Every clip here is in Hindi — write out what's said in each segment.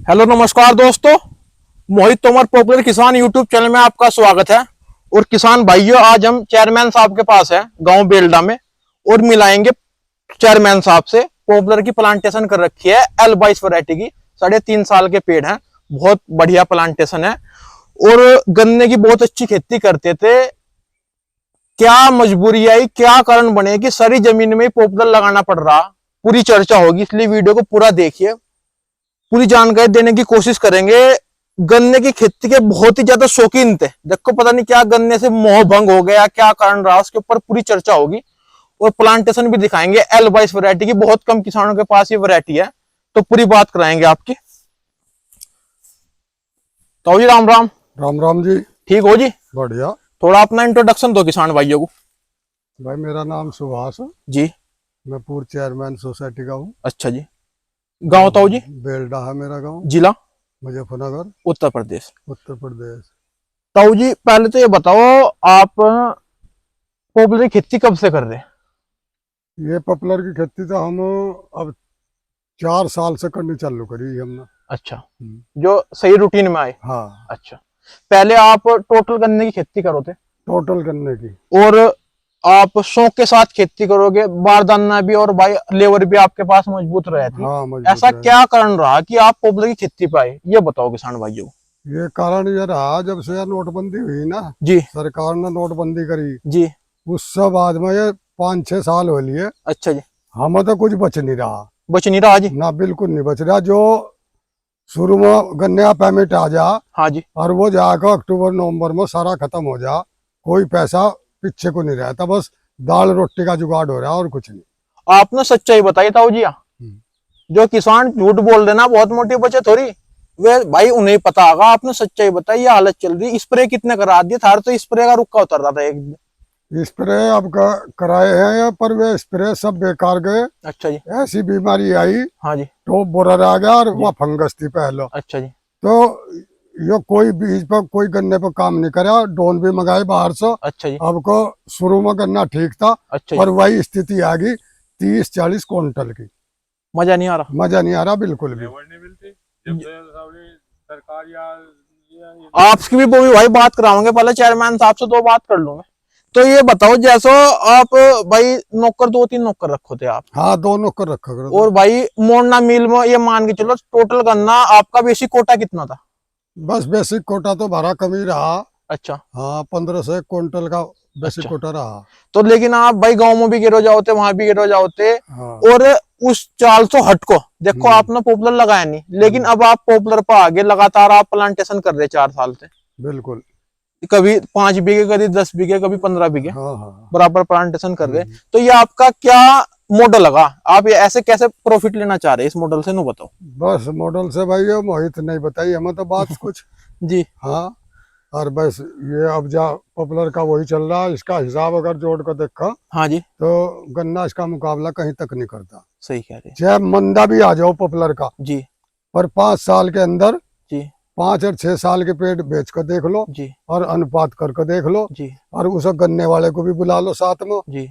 हेलो नमस्कार दोस्तों, मोहित तोमर पॉपुलर किसान यूट्यूब चैनल में आपका स्वागत है। और किसान भाइयों, आज हम चेयरमैन साहब के पास है गांव बेलडा में और मिलाएंगे चेयरमैन साहब से। पॉपुलर की प्लांटेशन कर रखी है L22 वैरायटी की, 3.5 साल के पेड़ हैं, बहुत बढ़िया प्लांटेशन है और गन्ने की बहुत अच्छी खेती करते थे। क्या मजबूरी आई, क्या कारण बने कि सारी जमीन में पॉपुलर लगाना पड़ रहा, पूरी चर्चा होगी, इसलिए वीडियो को पूरा देखिए। पूरी जानकारी देने की कोशिश करेंगे। गन्ने की खेती के बहुत ही ज्यादा शौकीन थे, देखो पता नहीं क्या गन्ने से मोह भंग हो गया, क्या कारण रहा, उसके ऊपर पूरी चर्चा होगी और प्लांटेशन भी दिखाएंगे L22 वैरायटी की। बहुत कम किसानों के पास ये वैरायटी है, तो पूरी बात कराएंगे आपकी। तो जी राम राम। राम राम जी। ठीक हो जी? बढ़िया। थोड़ा अपना इंट्रोडक्शन दो किसान भाइयों को। भाई मेरा नाम सुभाष है, जी। मैं पूर्व चेयरमैन सोसाइटी का हूँ। अच्छा जी। गाँव ताऊ जी? बेलडा है मेरा गांव। जिला? मुजफ्फरनगर, उत्तर प्रदेश। उत्तर प्रदेश। ताऊ जी पहले तो ये बताओ, आप पॉपुलर की खेती कब से कर रहे हैं? ये पॉपुलर की खेती तो हम अब 4 साल से करनी चालू करी हमने। अच्छा, जो सही रूटीन में आए। हाँ। अच्छा, पहले आप टोटल गन्ने की खेती करो थे टोटल करने की। और आप शौक के साथ खेती करोगे, बारदाना भी और भाई लेबर भी आपके पास मजबूत रहे थे। हाँ, मजबूत ऐसा रहे। क्या कारण रहा कि आप पॉपुलर की खेती पे आए, ये बताओ किसान भाइयों को। ये कारण ये रहा, जब से यार नोटबंदी हुई ना, जी सरकार ने नोटबंदी करी, जी। उससे बाद में ये 5-6 साल हो लिए। अच्छा जी। हमें तो कुछ बच नहीं रहा बच नहीं रहा जी? ना, बिल्कुल नहीं बच रहा। जो शुरू में गन्ने का पेमेंट आ जा, हाँ जी। और वो जाकर अक्टूबर नवंबर में सारा खत्म हो जा, कोई पैसा पीछे को नहीं रहता, बस दाल रोटी का जुगाड़ हो रहा है और कुछ नहीं। आपने सच्चाई बताई ताऊ जी। जो किसान झूठ बोल देना बहुत मोटी बचत हो रही, वे भाई उन्हें पता होगा। आपने सच्चाई बताई, ये हालत चल रही। स्प्रे कितने करा दिए थार, तो स्प्रे का रुक्का उतर रहा था एक दिन। स्प्रे अब कराए हैं, पर वे स्प्रे सब बेकार गए। अच्छा जी। ऐसी बीमारी आई, हाँ जी। तो बोरर आ गया और वह फंगस थी पहले। अच्छा जी। तो यो कोई बीज पर कोई गन्ने पर काम नहीं करा, ड्रोन भी मंगाए बाहर से। अच्छा जी। अब को शुरू में गन्ना ठीक था, अच्छा पर जी। वही स्थिति आ गई 30-40 क्विंटल की। मजा नहीं आ रहा। मजा नहीं आ रहा बिल्कुल भी। नहीं मिलती जब से सरकार या आपकी भी वो भी भाई बात कराऊंगे, पहले चेयरमैन साहब से 2 बात कर लूं मैं। तो ये बताओ, जैसो आप भाई नौकर 2-3 नौकर रखो थे आप। हाँ, 2 नौकर रखा करो। और भाई मोड़ना मिल में ये मान के चलो, टोटल गन्ना आपका बेसिक कोटा कितना था? बस बेसिक कोटा तो भरा कम ही रहा। अच्छा। हाँ, 15 से क्विंटल का बेसिक अच्छा। कोटा रहा। तो लेकिन आप भाई गाँव में भी गिरो जाओते, वहां भी गिरो जाओते। हाँ। और उस चाल तो हट को देखो, आपने पॉपुलर लगाया नहीं, लेकिन अब आप पॉपुलर पर आगे लगातार आप प्लांटेशन कर रहे 4 साल से। बिल्कुल। कभी 5 बीघे, कभी 10 बीघे, कभी 15 बीघे हाँ हाँ। बराबर प्लांटेशन कर रहे। तो ये आपका क्या मॉडल लगा? आप ये ऐसे कैसे प्रॉफिट लेना चाह रहे हैं इस मॉडल से, नु बताओ। बस मॉडल से भाई ये मोहित नहीं बताई हमें तो बात कुछ। जी। हाँ। और बस ये अब जा पॉपुलर का वही चल रहा है। इसका हिसाब अगर जोड़ कर देखा, हाँ जी। तो गन्ना इसका मुकाबला कहीं तक नहीं करता। सही कह रहे हैं चाहे मंदा भी आ जाओ पॉपुलर का, जी। पर 5 साल के अंदर जी 5 और 6 साल के पेड़ बेच कर देख लो जी और अनुपात करके देख लो, जी और उस गन्ने वाले को भी बुला लो साथ में, जी।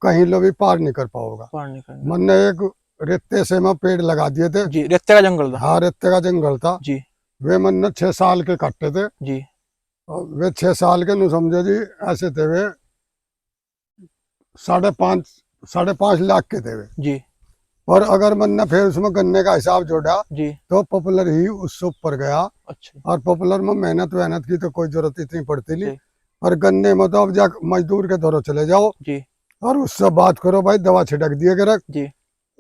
कहीं लो भी पार नहीं कर पाओगा। पार नहीं करना। मैंने एक रेते से में पेड़ लगा दिए थे। जी, रेते का जंगल था। हाँ, रेते का जंगल था। जी वे मैंने 6 साल के काटे थे। जी। और वे 6 साल के नु समझो जी, ऐसे थे वे 5.5 लाख के थे वे। जी पर अगर मैंने फिर उसमें गन्ने का हिसाब जोड़ा, जी। तो पॉपुलर ही उससे ऊपर गया। अच्छा। और पॉपुलर में मेहनत की तो कोई जरूरत इतनी पड़ती नहीं, जी और गन्ने में तो अब जा मजदूर के दौरों चले जाओ जी और उससे बात करो, भाई दवा छिड़क दिए कर जी।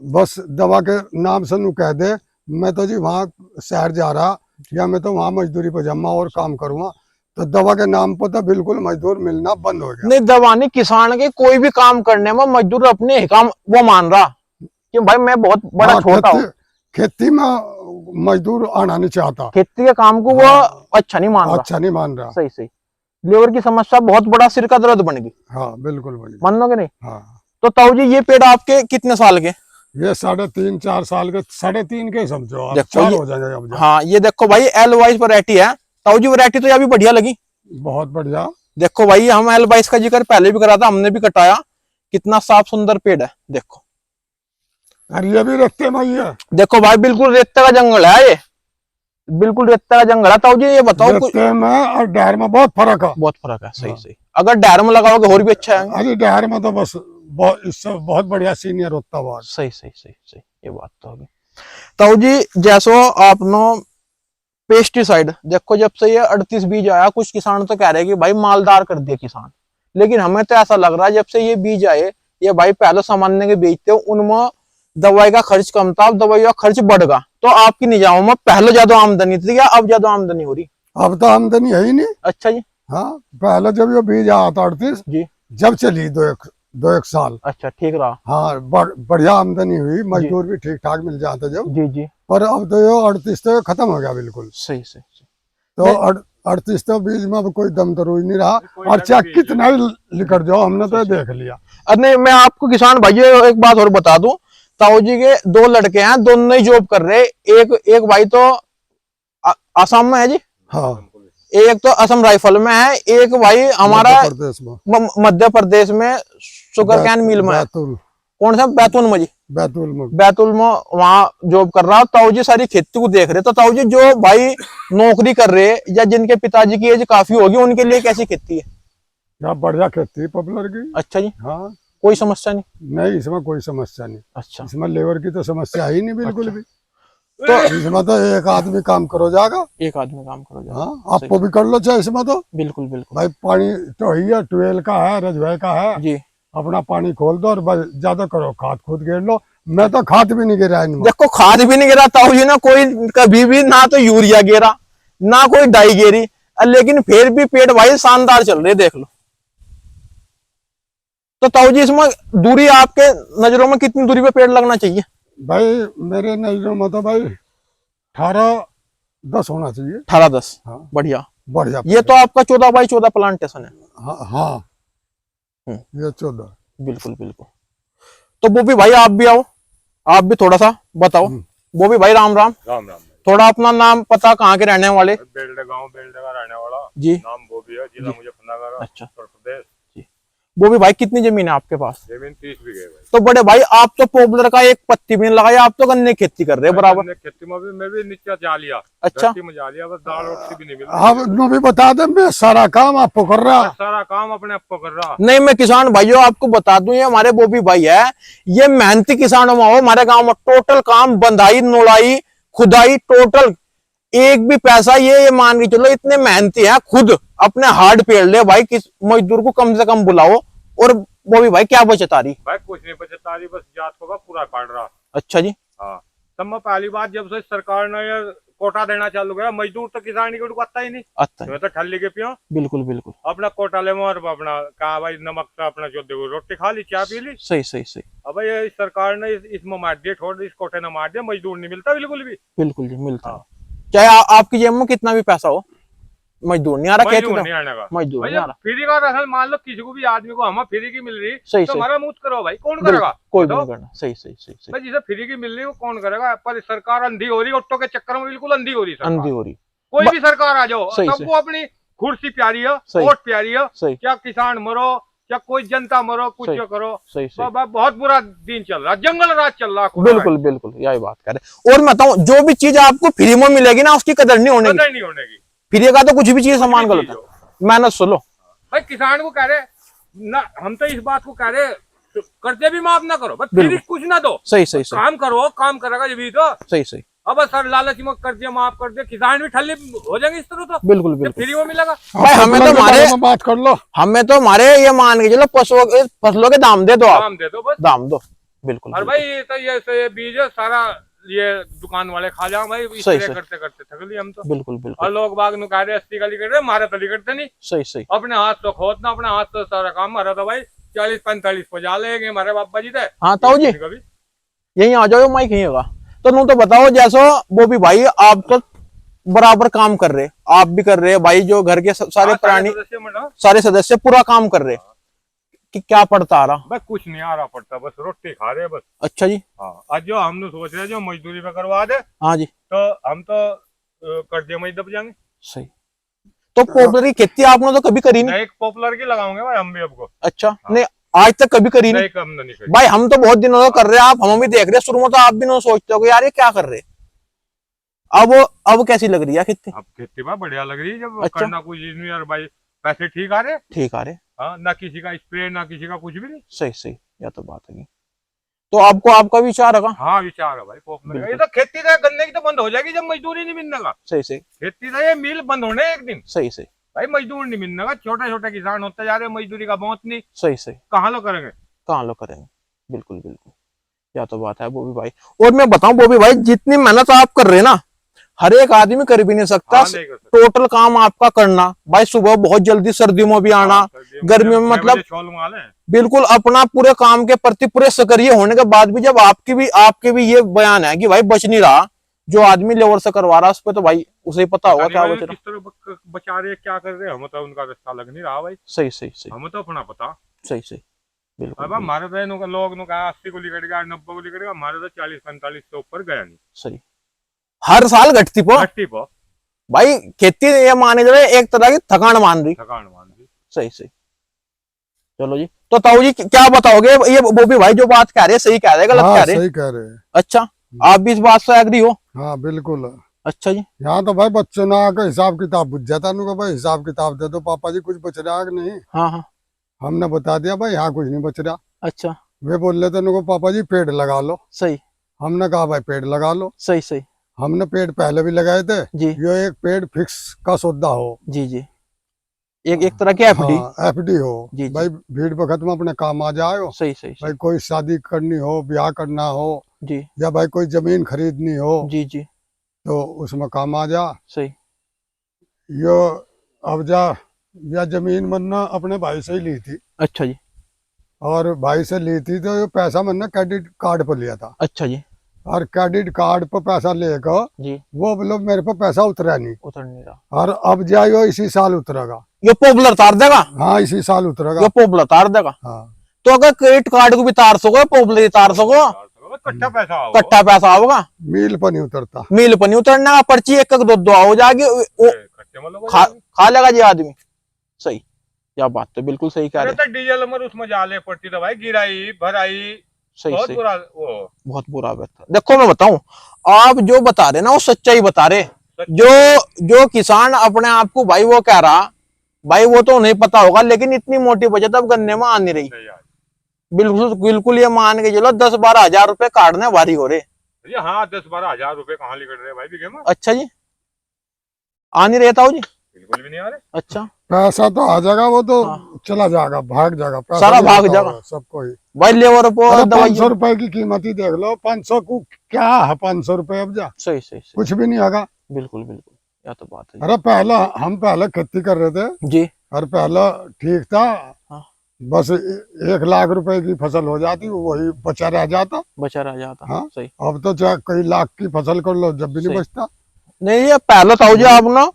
बस दवा के नाम से नु कह दे मैं तो जी वहाँ शहर जा रहा, या मैं तो वहाँ मजदूरी पर जाऊंगा और काम करूंगा, तो दवा के नाम पर तो बिल्कुल मजदूर मिलना बंद हो गया। नहीं, दवानी किसान के कोई भी काम करने में मजदूर अपने ही काम वो मान रहा कि भाई मैं बहुत बड़ा हाँ, छोटा हूँ। खेती में मजदूर आना नहीं चाहता। खेती के काम को वो हाँ, अच्छा नहीं मान रहा। अच्छा नहीं मान रहा। सही सही। लेबर की समस्या बहुत बड़ा सिर का दर्द बन गई। हाँ, बिल्कुल बड़ी। मानोगे नहीं? हाँ। तो ताऊ जी ये पेड़ आपके कितने साल के? ये 3.5-4 साल के, 3.5 के समझो आप, देखो 4 ये, हो जाएंगे अब जा। हाँ ये देखो भाई L22 वैरायटी है। ताऊ जी वैरायटी तो ये भी बढ़िया लगी। बहुत बढ़िया। देखो भाई, हम L22 का जिक्र पहले भी करा था, हमने भी कटाया। कितना साफ सुंदर पेड़ है, देखो। और ये भी रखते में ही है। देखो भाई, बिल्कुल रेते का जंगल है ये। बिल्कुल रेत का जंगल है। ताऊ जी ये बताओ कुछ, रेते में और डहर में बहुत फर्क है। बहुत फर्क है, सही सही। अगर डैर में लगाओगे और भी अच्छा है। अरे डहर में तो बस बहुत, इससे बहुत बढ़िया सीनियर होता हुआ। सही सही सही सही, ये बात तो होगी। ताऊ जी जैसो आपनो पेस्टिसाइड देखो, जब से ये 38 बीज आया, कुछ किसान तो कह रहे हैं कि भाई मालदार कर दिए किसान, लेकिन हमें तो ऐसा लग रहा है जब से ये बीज आए, ये भाई पहले सामान्य के बेचते हो उनमें दवाई का खर्च कम था, अब दवाई का खर्च बढ़ गया। तो आपकी निजामों में पहले ज्यादा आमदनी थी या अब ज्यादा आमदनी हो रही? अब तो आमदनी है ही नहीं। अच्छा जी। हाँ, पहले जब ये बीज आया था 38, जी। जब चली दो एक साल, अच्छा, ठीक रहा। हाँ बढ़िया आमदनी हुई, मजदूर भी ठीक ठाक मिल जाते जब। जी जी। पर अब तो ये 38 तो खत्म हो गया बिल्कुल। सही सही सही। तो 38 तो बीज में अब कोई दम दरूज नहीं रहा, कोई और लगा चाहे बीज कितना ही लिखट जाओ, हमने तो ये देख लिया। अरे मैं आपको किसान भाइयों एक बात और बता दूं, ताऊ जी के 2 लड़के हैं, दोनों ही जॉब कर रहे हैं। एक भाई तो आसाम में है जी, हाँ, एक तो असम राइफल में है, एक भाई हमारा मध्य प्रदेश में, मध्य प्रदेश में शुगर कैन मिल में है। बैतूल, कौन सा? बैतूल में जी। बैतूल में। बैतूल में वहां जॉब कर रहा। ताऊ जी सारी खेती को देख रहे। तो ताऊ जी जो भाई नौकरी कर रहे हैं या जिनके पिताजी की एज काफी होगी, उनके लिए कैसी खेती है? यहाँ बढ़िया खेती है पॉपुलर की। अच्छा जी। हाँ, कोई समस्या नहीं? नहीं, इसमें कोई समस्या नहीं। अच्छा। इसमें लेबर की तो समस्या ही नहीं बिल्कुल भी। तो इसमें तो एक आदमी काम करो जाएगा। एक आदमी काम करो जाएगा। हाँ, आपको भी कर लो चाहे इसमें तो। बिल्कुल बिल्कुल भाई पानी तो है, ट्वेल का है, रजवाई का है, जी। अपना पानी खोल दो और बस ज्यादा करो, खाद खुद गिर लो। मैं तो खाद भी नहीं गिरा इनमें। देखो खाद भी नहीं गिरा ताऊ जी ना, कोई कभी भी ना तो यूरिया गिरा ना कोई डाई गिरी, लेकिन फिर भी पेड़ भाई शानदार चल रहे, देख लो। तो ताऊ जी इसमें दूरी आपके नजरों में कितनी दूरी पे पेड़ लगना चाहिए? भाई मेरे नजरों में तो भाई 18-10 होना चाहिए। 18-10। हाँ, बढ़िया। बढ़िया। ये तो आपका 14x14 प्लांटेशन है। हाँ हाँ, ये 14। बिल्कुल बिल्कुल। तो वो भी भाई आप भी आओ, आप भी थोड़ा सा बताओ। वो भी भाई राम राम। राम राम। थोड़ा अपना नाम पता, कहाँ के रहने वाले? बेल्डे गांव, बेल्डे का रहने वाला जी। नाम वो भी है, जिला मुजफ्फरनगर, अच्छा। उत्तर प्रदेश। वो भी भाई कितनी जमीन है आपके पास? जमीन 30 बीघे भाई। तो बड़े भाई आप तो पॉपुलर का एक पत्ती भी नहीं लगाया, आप तो गन्ने की खेती कर रहे हैं बराबर। गन्ने की खेती में भी मैं भी नीचे जा लिया। अच्छा। धरती में जा लिया, बस दाल रोटी भी नहीं मिली। आप नो भी बता दे, मैं सारा काम आपको कर रहा। सारा काम अपने आप को कर रहा। नहीं, मैं किसान भाइयों आपको बता दूं, ये हमारे बोबी भाई है, ये मेहनती किसानों में हो। हमारे गांव में टोटल काम बंधाई, नोड़ाई, खुदाई, टोटल एक भी पैसा ये मान के चलो, इतने मेहनती है, खुद अपने हार्ड पेड़ ले भाई। किस मजदूर को कम से कम बुलाओ। और वो भी भाई क्या बचत आ रही? भाई कुछ नहीं बचत आ रही, बस जात को पूरा काट रहा। अच्छा जी। हाँ, तब में पहली बात जब से सरकार ने ये कोटा देना चालू किया, मजदूर तो किसान की उड़ता ही नहीं। अच्छा। तो तो ठल्ली के पियो। बिल्कुल बिल्कुल। अपना कोटा ले और अपना कहा भाई नमक से अपना जो देखो रोटी खा ली, चाय पी ली। सही सही सही। अब ये सरकार ने इसमें मार दिया, छोड़ इस कोटे ने मार दिया, मजदूर नहीं मिलता बिल्कुल भी। बिल्कुल जी, मिलता है। हाँ। चाहे आपकी जेब में कितना भी पैसा हो, मजदूर नहीं आ रहा। मजदूर नहीं आने का। मजदूर नहीं आ रहा। फ्री का राशन मान लो किसी को भी आदमी को हमें फ्री की मिल रही, सही तो सही। हमारा मुझ करो भाई, कौन करेगा? कोई भी नहीं करना। सही सही सही सही। भाई जिसे फ्री की मिल रही है वो कौन करेगा? पर सरकार अंधी हो रही, ऑटो के चक्कर में बिल्कुल अंधी हो रही है। अंधी हो रही। कोई भी सरकार आ जाओ, सही सबको अपनी कुर्सी प्यारी है, सही। वोट प्यारी है। सही। क्या किसान मरो, क्या कोई जनता मरो, कुछ सही। करो। सही सही। बहुत बुरा दिन चल रहा, जंगल राज चल रहा। बिल्कुल बिल्कुल, यही बात कर रहे। और मैं बताऊं, जो भी चीज आपको फ्री में मिलेगी ना, उसकी कदर नहीं होने की। कदर नहीं होने की। फ्री का तो कुछ भी चीज सामान गलत है, मेहनत सुनो। भाई किसान को कह रहे ना, हम तो इस बात को कह रहे कर्जे भी माफ ना करो, बस फ्री कुछ ना दो। सही सही सही। काम करो, काम करेगा जब भी तो। सही सही। अब सर लालच में कर्जे माफ कर दे, किसान भी ठल्ले हो जाएंगे इस तरह तो। बिल्कुल बिल्कुल। फ्री में मिलेगा। भाई हमें तो हमारे बात कर लो, हमें तो हमारे ये मान के चलो, फसलों के दाम दे दो, आप दाम दे दो, बस दाम दो। बिल्कुल। और भाई ये तो ये बीज है सारा, ये दुकान वाले खा जाओ भाई, इस सही, तरह सही। करते करते थक लिए हम तो। बिल्कुल और बिल्कुल। लोग बाग नु कह रहे 80 गली कर रहे, हमारे तो करते नहीं। सही सही। अपने हाथ तो खोदना, अपने हाथ तो सारा काम हमारा तो भाई 40-45 पजा लेंगे हमारे बाबा जी थे। हाँ ताऊ जी, कभी यही आ जाओ, माइक यही होगा। तो नू तो बताओ, जैसो वो भी भाई आप तो बराबर काम कर रहे, आप भी कर रहे हैं भाई, जो घर के सारे प्राणी, सारे सदस्य पूरा काम कर रहे, कि क्या पड़ता आ रहा? बस कुछ नहीं आ रहा पड़ता, बस रोटी खा रहे बस। अच्छा जी। हाँ, आज जो हमने सोच रहे जो मजदूरी पे करवा दे, हाँ जी। तो हम तो कर्जे में ही दब जाएंगे। सही। तो पॉपुलर की खेती आपने तो कभी करी नहीं? एक पॉपुलर की लगाओगे भाई हम भी आपको। अच्छा। नहीं, आज तक कभी करी नहीं? कम नहीं करी भाई। हम तो बहुत दिनों से कर रहे हैं, आप हम भी देख रहे हैं, शुरू में तो आप भी नहीं सोचते हो कि यार ये क्या कर रहे हैं। अब कैसी लग रही है खेती? अब खेती बा बढ़िया लग रही है, जब अच्छा। करना कुछ नहीं यार भाई, पैसे ठीक आ रहे। ठीक आ रहे। हाँ, ना किसी का स्प्रे ना किसी का कुछ भी नहीं। सही सही, यह तो बात है। तो आपको आपका विचार है? हाँ विचार है भाई पॉपुलर का। बिल्कुल। ये तो खेती का गन्ने की तो बंद हो जाएगी जब मजदूरी नहीं मिलने का। सही सही खेती का ये मिल बंद होने एक दिन सही सही भाई, मजदूर नहीं मिलने का, छोटे छोटे किसान होते जा रहे हैं, मजदूरी का बहुत नहीं, सही सही। कहाँ लोग करेंगे। कहाँ लोग करेंगे? बिल्कुल बिल्कुल, यह तो बात है बॉबी भाई। और मैं बताऊं बॉबी भाई, जितनी मेहनत आप कर रहे हैं ना, हर एक आदमी कर भी नहीं सकता। हाँ, नहीं कर सकते। टोटल काम आपका करना भाई, सुबह बहुत जल्दी, सर्दियों में भी आना, गर्मियों में मतलब बिल्कुल अपना पूरे काम के प्रति पूरे सक्रिय होने के बाद भी जब आपके भी ये बयान है कि भाई बच नहीं रहा, जो आदमी लेबर से करवा रहा है उस पर तो भाई उसे ही पता होगा क्या बच रहा। किस तरह बचा रहे क्या कर रहे हैं, हम तो उनका रास्ता लग नहीं रहा भाई। सही सही सही हम तो अपना पता। सही सही बिल्कुल अब हमारे तो लोग ने कहा 80 को लिखट गया, 90 को लिखट गया, हमारे तो 40-45 से ऊपर गया नहीं। सही। हर साल घटती पो भाई खेती, ये माने चले एक तरह की थकान मान रही। सही सही। चलो जी, तो ताऊ जी क्या बताओगे? ये बॉबी भाई जो बात कह रहे हैं सही कह रहे हैं गलत कह रहे हैं? सही कह रहे हैं। अच्छा, आप भी इस बात से एग्री हो? हाँ बिल्कुल। अच्छा जी। यहाँ तो भाई बच्चों ने आकर हिसाब किताब बुझ जाता है, भाई हिसाब किताब दे दो पापा जी, कुछ बच रहा है कि नहीं। हाँ हाँ। हमने बता दिया भाई यहाँ कुछ नहीं बच रहा। अच्छा। वे बोल रहे थे उनको पापा जी पेड़ लगा लो। सही। हमने कहा भाई पेड़ लगा लो। सही सही। हमने पेड़ पहले भी लगाए थे जी। ये एक पेड़ फिक्स का सौदा हो। जी जी, एक तरह की एफडी। हाँ, एफडी हो जी, भाई, भीड़ भगत में अपने काम आ जाए हो। सही सही भाई कोई शादी करनी हो, ब्याह करना हो, जी या भाई कोई जमीन खरीदनी हो, जी जी, तो उसमें काम आ जा। सही। यो अब जा, या जमीन बनना अपने भाई से ही ली थी। अच्छा जी। और भाई से ली थी तो ये पैसा मैंने क्रेडिट कार्ड पर लिया था। अच्छा जी। और क्रेडिट कार्ड पर पैसा लेकर जी, वो मतलब मेरे पर पैसा उतरा नहीं, उतर नहीं रहा। और अब जाइयो इसी साल उतरेगा। ये पॉपुलर तार देगा? हाँ इसी साल उतरेगा। ये पॉपुलर तार देगा? हाँ। तो अगर क्रेडिट कार्ड को भी तार सको, पॉपुलर तार सको, कट्टा पैसा होगा, मील पर नहीं उतरता। मील पर नहीं उतरने का, पर्ची एक एक दो दो हो जाएगी, खा लेगा जी आदमी। सही, क्या बात तो बिल्कुल सही कह रहे हैं। डीजल में उसमें जाले पड़ती था भाई, गिराई भराई, सही बहुत सही, बुरा वो। बहुत बुरा व्यथा। देखो मैं बताऊं, आप जो बता रहे ना वो सच्चाई बता रहे। जो किसान अपने आप को भाई वो कह रहा, भाई वो तो नहीं पता होगा, लेकिन इतनी मोटी बचत अब गन्ने में आ नहीं रही। बिल्कुल बिल्कुल, ये मान के चलो 10-12 हजार रुपए काटने भारी हो रहे। हाँ 10-12 हजार रुपए कहाँ निकल रहे भाई बीघे में? अच्छा जी, आ नहीं रहता हो जी? बिल्कुल भी नहीं आ रहे। अच्छा, पैसा तो आ जाएगा, वो तो हाँ। चला जाएगा, भाग जाएगा, पैसा सारा नहीं भाग आता जाएगा। होगा सबको ही। भाई लेबर को 500 रुपए की कीमत ही देख लो, 500 को क्या है, 500 रुपए अब जा सही सही सही, कुछ भी नहीं होगा। बिल्कुल बिल्कुल, यह तो बात है। अरे हम पहले खेती कर रहे थे जी, और पहले ठीक था। हाँ। बस 1 लाख रुपए की फसल हो जाती, वही बचा रह जाता। बचा रह जाता। हाँ। सही। अब तो चाहे कई लाख की फसल कर लो जब भी नहीं सही। बचता। नहीं, ये पहले था जी आपने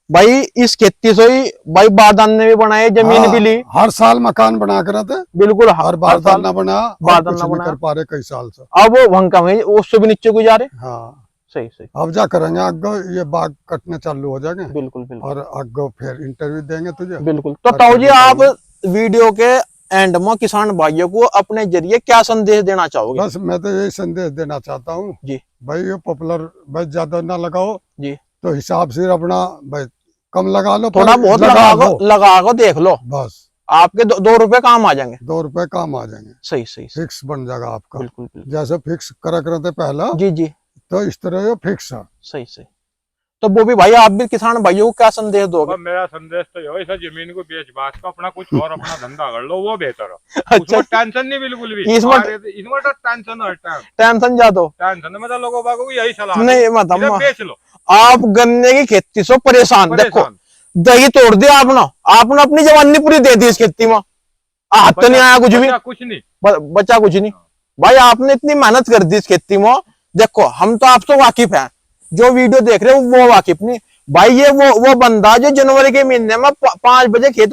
भाई इस खेती से ही भाई बारदान ने भी बनाए, जमीन हाँ, भी ली। हर साल मकान बना कर रहते। बिल्कुल, और बारदान ना बना, बारदान कुछ ना नहीं बना। कर पा रहे कई साल से। अब वो भंका में उससे भी नीचे गुजारे। हाँ सही सही, अब जा करेंगे, आगे ये बाग कटने चालू हो जाएंगे। बिल्कुल बिल्कुल, और आगे फिर इंटरव्यू देंगे तुझे। बिल्कुल। तो ताऊ जी आप वीडियो के एंड में किसान भाइयों को अपने जरिए क्या संदेश देना चाहोगे? बस मैं तो यही संदेश देना चाहता हूँ जी भाई, ये पॉपुलर भाई ज्यादा ना लगाओ जी, तो हिसाब से अपना भाई कम लगा लो, थोड़ा बहुत लगा को देख लो, बस आपके 2 रुपए काम आ जाएंगे। 2 रुपए काम आ जाएंगे। सही सही, फिक्स बन जाएगा आपका। बिल्कुल बिल्कुल, जैसे फिक्स करा करते पहला, जी जी, तो इस तरह ये फिक्स है। सही सही। तो बॉबी भाई आप भी किसान भाइयों को क्या संदेश दोगे? मेरा संदेश तो यही है, जमीन को बेच बाच का अपना कुछ और अपना धंधा कर लो, वो बेहतर है। अच्छा, टेंशन नहीं बिल्कुल भी, इसमें तो टेंशन है, टेंशन जा दो, टेंशन में तो लोगों को यही सलाह नहीं मतलब बेच लो। आप गन्ने की खेती से परेशान, देखो दही तोड़ दिया आपने अपनी जवानी पूरी दे दी इस खेती में, हाथ तो नहीं आया कुछ भी, कुछ नहीं बचा कुछ नहीं। भाई आपने इतनी मेहनत कर दी इस खेती में, देखो हम तो आपसे वाकिफ हैं, जो वीडियो देख रहे हो वो वाकिफ नहीं। भाई ये वो बंदा जो जनवरी के महीने में 5 बजे खेत